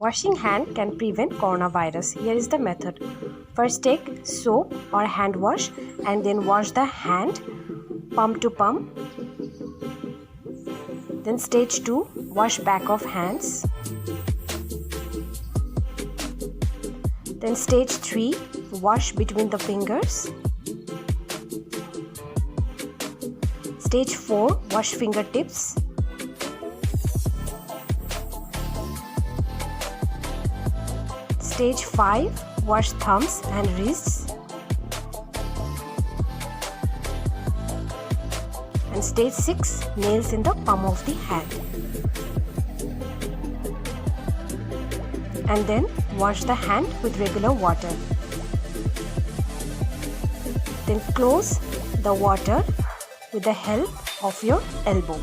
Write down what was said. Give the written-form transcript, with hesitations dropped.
Washing hand can prevent coronavirus. Here is the method. First take soap or hand wash and then wash the hand palm to palm. Then stage 2, wash back of hands. Then stage 3, wash between the fingers. Stage 4, wash fingertips. Stage 5, wash thumbs and wrists. And stage 6, nails in the palm of the hand. And then wash the hand with regular water. Then close the water with the help of your elbow.